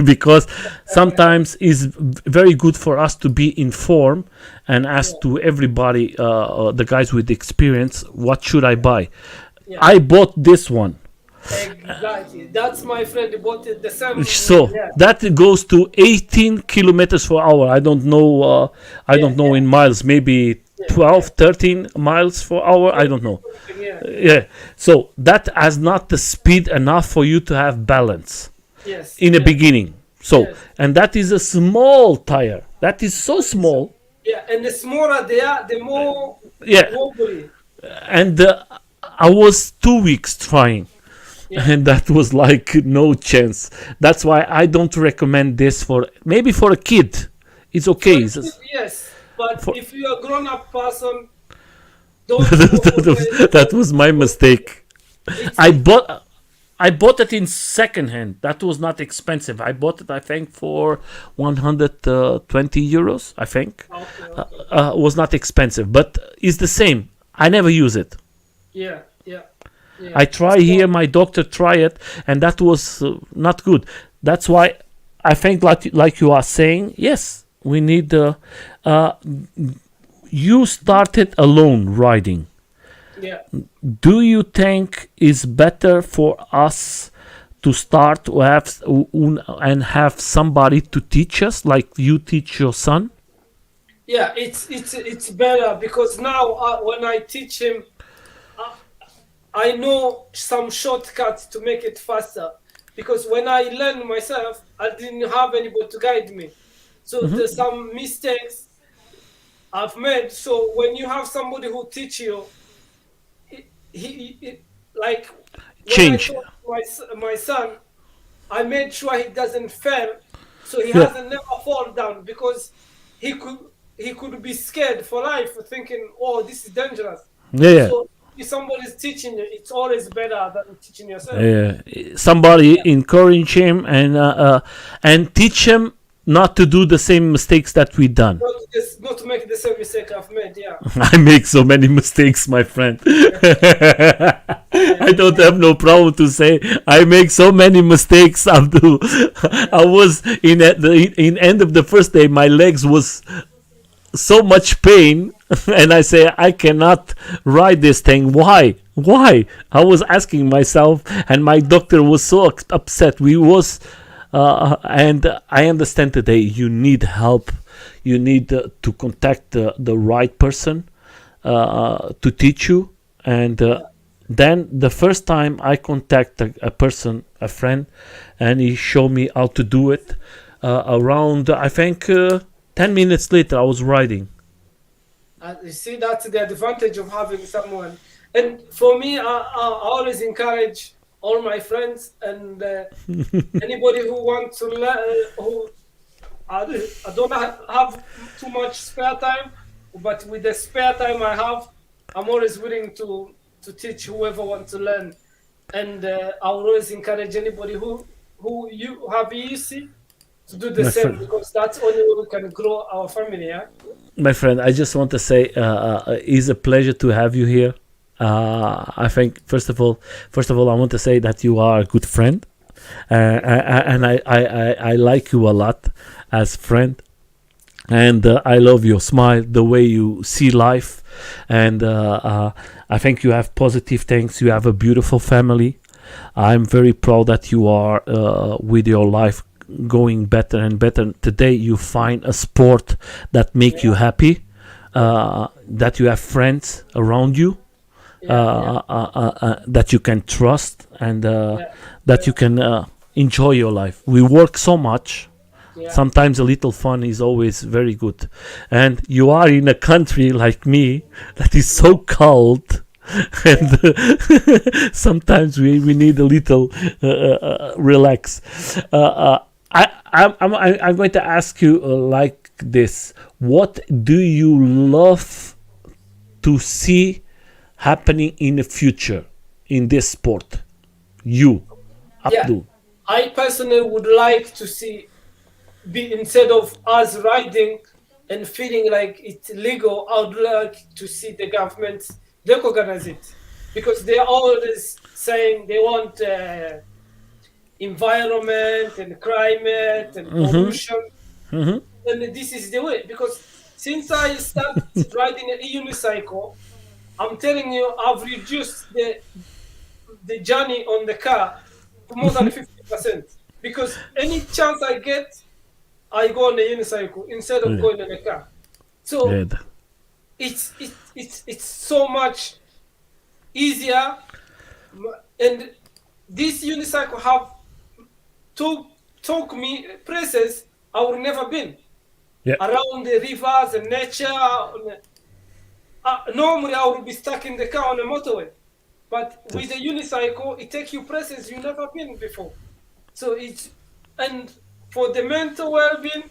because sometimes it's very good for us to be informed and ask to everybody, the guys with experience, what should I buy? Yeah. I bought this one. Exactly. That's my friend. He bought it the same. So that goes to 18 kilometers per hour. I don't know. Don't know in miles. Maybe 12, 13 miles per hour. I don't know. Yeah. So that has not the speed enough for you to have balance. Yes. In the beginning. So and that is a small tire. That is so small. Yeah, and the smaller they are, the more wobbly. And I was 2 weeks trying. And that was like no chance. That's why I don't recommend this for maybe for a kid. It's okay. Yes, but if you're a grown-up person, don't. That was my mistake. I I bought it in second hand. That was not expensive. I bought it, I think, for 120 euros. I think was not expensive, but it's the same. I never use it. Yeah. I try here. My doctor try it, and that was not good. That's why I think, like you are saying, yes, we need. You started alone riding. Yeah. Do you think it's better for us to start to have and have somebody to teach us, like you teach your son? Yeah, it's better because now when I teach him, I know some shortcuts to make it faster. Because when I learned myself, I didn't have anybody to guide me. So there's some mistakes I've made. So when you have somebody who teach you, he like Change. when I taught my son, I made sure he doesn't fail, so he hasn't never fall down because he could be scared for life, thinking, "Oh, this is dangerous." Yeah. So if somebody's teaching you, it's always better than teaching yourself. Somebody encourage him and teach him not to do the same mistakes that we done. Not to make the same mistake I've made. Yeah. I make so many mistakes, my friend. I don't have no problem to say I make so many mistakes, Abdul. I was in end of the first day, my legs was so much pain, and I say I cannot ride this thing. Why? I was asking myself, and my doctor was so upset. And I understand today you need help. You need to contact the right person to teach you. And then the first time I contact a person, a friend, and he showed me how to do it. Around, I think, 10 minutes later, I was riding. You see, that's the advantage of having someone. And for me, I always encourage all my friends and anybody who wants to learn, I don't have too much spare time, but with the spare time I have, I'm always willing to teach whoever wants to learn. And I will always encourage anybody who you have EUC to do the same, because that's only way we can grow our family. Yeah. My friend, I just want to say it's a pleasure to have you here. I think first of all, I want to say that you are a good friend, and I like you a lot as friend, and I love your smile, the way you see life, and I think you have positive things. You have a beautiful family. I'm very proud that you are with your life going better and better. Today you find a sport that make you happy, that you have friends around you, that you can trust, and that you can enjoy your life. We work so much. Sometimes a little fun is always very good. And you are in a country like me that is so cold. And sometimes we need a little relax. I'm going to ask you like this: what do you love to see happening in the future in this sport? You, Abdul. I personally would like to see, instead of us riding and feeling like it's legal, I would like to see the government recognize it, because they're always saying they want environment and climate and pollution, and this is the way. Because since I started riding a unicycle, I'm telling you, I've reduced the journey on the car to more than 50%, because any chance I get, I go on the unicycle instead of going in a car. So it's so much easier, and this unicycle have took me places I would never been, around the rivers and nature. Normally I would be stuck in the car on the motorway, but with the unicycle it takes you places you've never been before. So and for the mental well-being,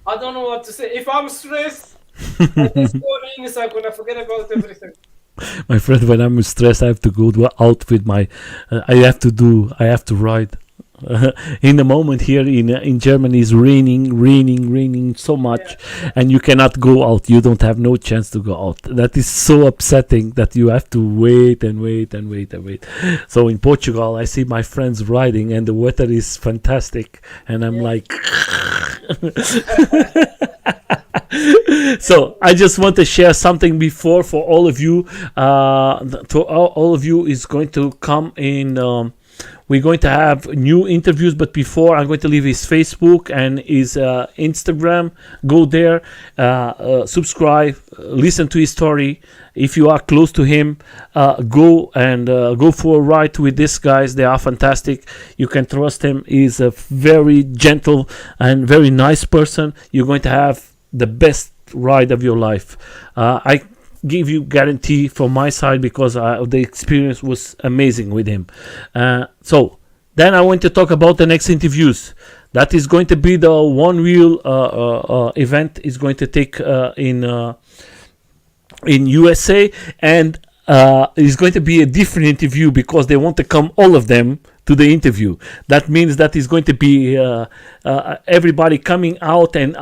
I don't know what to say. If I'm stressed, I just go on the unicycle and I forget about everything. My friend, when I'm stressed, I have to go out with my. I have to ride. In the moment here in Germany is raining so much, and you cannot go out. You don't have no chance to go out. That is so upsetting that you have to wait and wait and wait and wait. So in Portugal, I see my friends riding, and the weather is fantastic, and I'm like. So I just want to share something before for all of you. To all of you is going to come in. We're going to have new interviews, but before I'm going to leave his Facebook and his Instagram. Go there, subscribe, listen to his story. If you are close to him, go for a ride with these guys. They are fantastic. You can trust him. He's a very gentle and very nice person. You're going to have the best ride of your life. I give you guarantee from my side because the experience was amazing with him. So then I want to talk about the next interviews. That is going to be the One Wheel event is going to take in USA, and it's going to be a different interview because they want to come all of them to the interview. That means that is going to be everybody coming out, and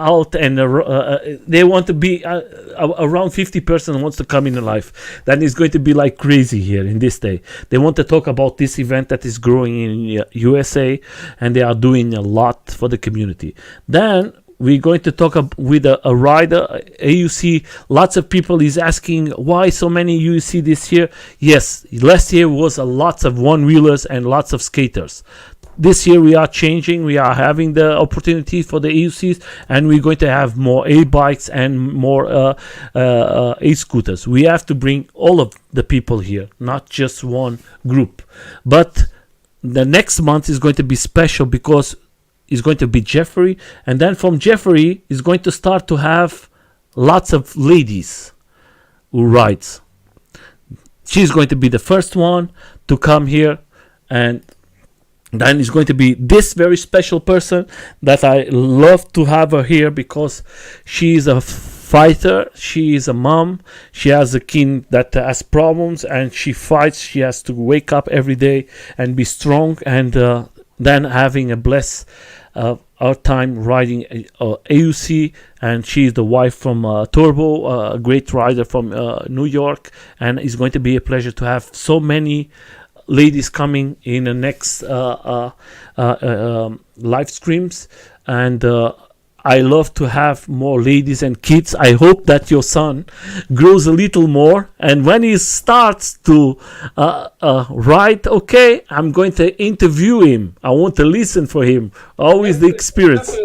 they want to be around 50% wants to come in life. That is going to be like crazy here in this day. They want to talk about this event that is growing in USA, and they are doing a lot for the community. Then we're going to talk with a rider, EUC. Lots of people is asking why so many EUC this year. Yes, last year was a lots of one-wheelers and lots of skaters. This year we are changing. We are having the opportunity for the EUCs, and we're going to have more e-bikes and more e-scooters. We have to bring all of the people here, not just one group. But the next month is going to be special because is going to be Jeffrey, and then from Jeffrey is going to start to have lots of ladies who rides. She's going to be the first one to come here, and then is going to be this very special person that I love to have her here because she is a fighter, she is a mom, she has a kid that has problems, and she fights. She has to wake up every day and be strong, and then having a bless our time riding AUC, and she's the wife from Turbo, a great rider from New York, and it's going to be a pleasure to have so many ladies coming in the next live streams, and I love to have more ladies and kids. I hope that your son grows a little more, and when he starts to ride, okay, I'm going to interview him. I want to listen for him. Always the experience.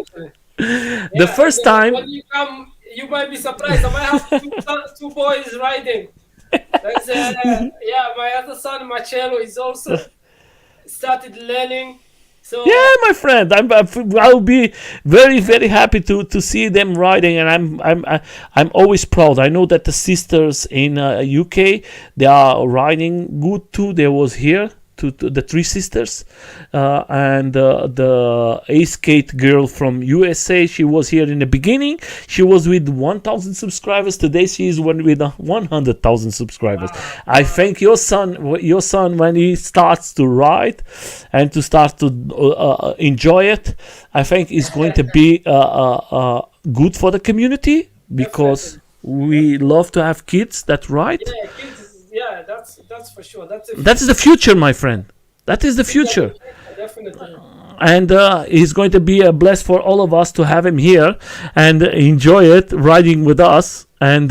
The first time when you come, you might be surprised. I might have two boys riding. That's, my other son Marcello is also started learning. So yeah, my friend, I'll be very, very happy to see them riding, and I'm always proud. I know that the sisters in UK, they are riding good too. They was here to the three sisters, and the ace skate girl from USA. She was here in the beginning. She was with 1,000 subscribers. Today she is with 100,000 subscribers. I think your son when he starts to ride and to start to enjoy it, I think is going to be good for the community because we love to have kids that ride. yeah, kids. Yeah, that's for sure. That is the future, my friend. That is the future. Definitely. And it's going to be a bless for all of us to have him here and enjoy it, riding with us and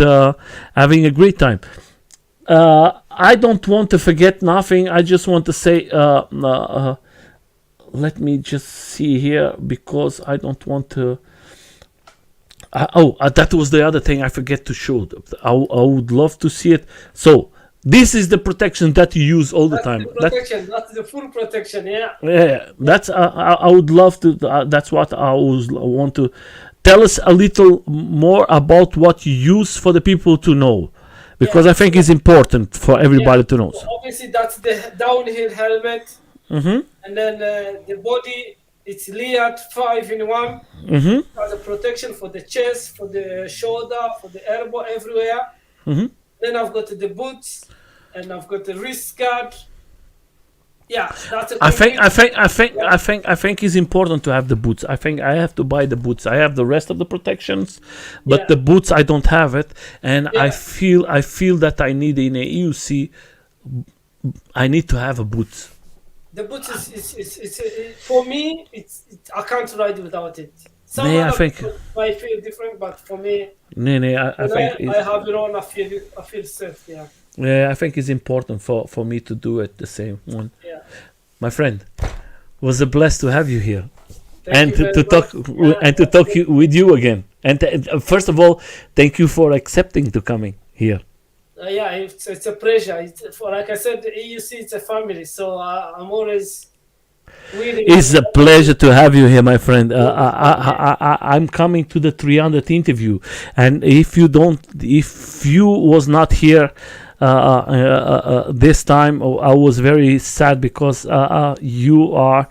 having a great time. I don't want to forget nothing. I just want to say, let me just see here because I don't want to. That was the other thing I forget to show. I would love to see it. So this is the protection that you use all the time. That's the full protection. Yeah. Yeah, that's I would love to. That's what I always want to tell us a little more about what you use for the people to know, because I think it's important for everybody to know. So obviously, that's the downhill helmet, and then the body. It's Liat 5-in-1. Has a protection for the chest, for the shoulder, for the elbow, everywhere. Then I've got the boots, and I've got the wrist guard. Yeah, that's a I think it's important to have the boots. I think I have to buy the boots. I have the rest of the protections, but Yeah. the boots I don't have it, and Yeah. I feel that I need in a EUC. I need to have a boots. The boots is for me. I can't ride without it. Some Yeah, I other think. people might feel different, but for me, I when think I have it on, I feel safe. Yeah, yeah, I think it's important for me to do it the same one. yeah. My friend, was a blessed to have you here. Thank And you to very talk much. Yeah, and to talk with you again. And first of all, thank you for accepting to coming here. yeah, it's a pleasure. Like I said, the EUC it's a family, so I'm always willing. It's a pleasure to have you here, my friend. I'm coming to the 300 interview, and if you was not here this time, I was very sad because you are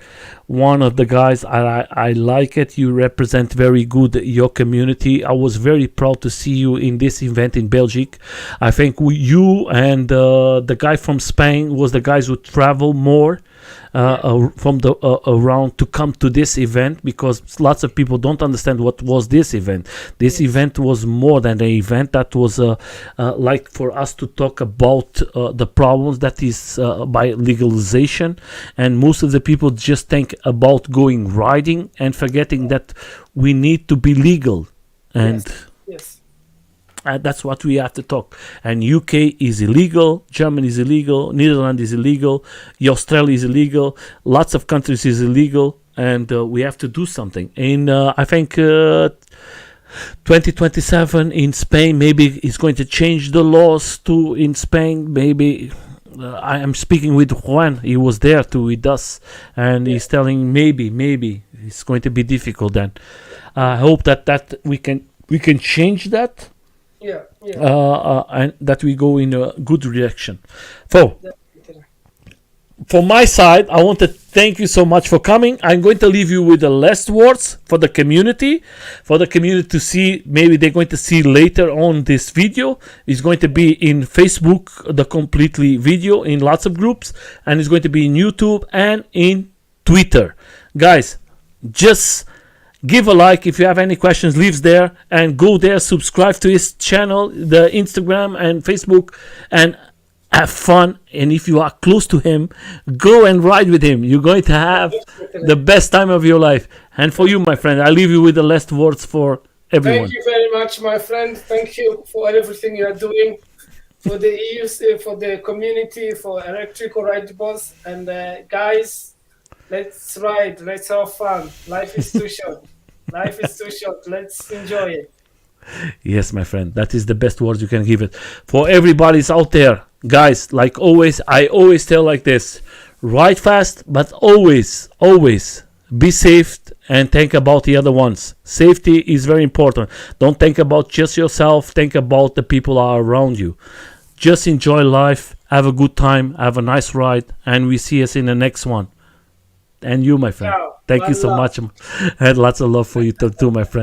one of the guys. I like it. You represent very good your community. I was very proud to see you in this event in Belgium. I think you and the guy from Spain was the guys who travel more from the around to come to this event, because lots of people don't understand what was this event. This event was more than an event. That was like for us to talk about the problems that is by legalization, and most of the people just think about going riding and forgetting that we need to be legal, and Yes. that's what we have to talk. And UK is illegal, Germany is illegal, Netherlands is illegal, Australia is illegal, lots of countries is illegal, and we have to do something. In I think 2027 in Spain, maybe it's going to change the laws too in Spain. Maybe I am speaking with Juan. He was there too with us, and he's telling maybe it's going to be difficult. Then I hope that we can change that. Yeah. And that we go in a good direction. So, from my side, I want to thank you so much for coming. I'm going to leave you with the last words for the community to see. Maybe they're going to see later on this video. It's going to be in Facebook, the completely video in lots of groups, and it's going to be in YouTube and in Twitter. Guys, just give a like. If you have any questions, leave there, and go there, subscribe to his channel, the Instagram and Facebook, and have fun. And if you are close to him, go and ride with him. You're going to have the best time of your life. And for you, my friend, I leave you with the last words for everyone. Thank you very much, my friend. Thank you for everything you are doing for the EUC, for the community, for electrical ridables. And guys, let's ride. Let's have fun. Life is too short. Life is too short. Let's enjoy it. Yes, my friend, that is the best words you can give it. For everybody's out there, guys, like always, I always tell like this: ride fast, but always be safe and think about the other ones. Safety is very important. Don't think about just yourself, think about the people who are around you. Just enjoy life, have a good time, have a nice ride, and we see us in the next one. And you, my friend, Ciao. thank you One so love. much. I had lots of love for you too, my friend.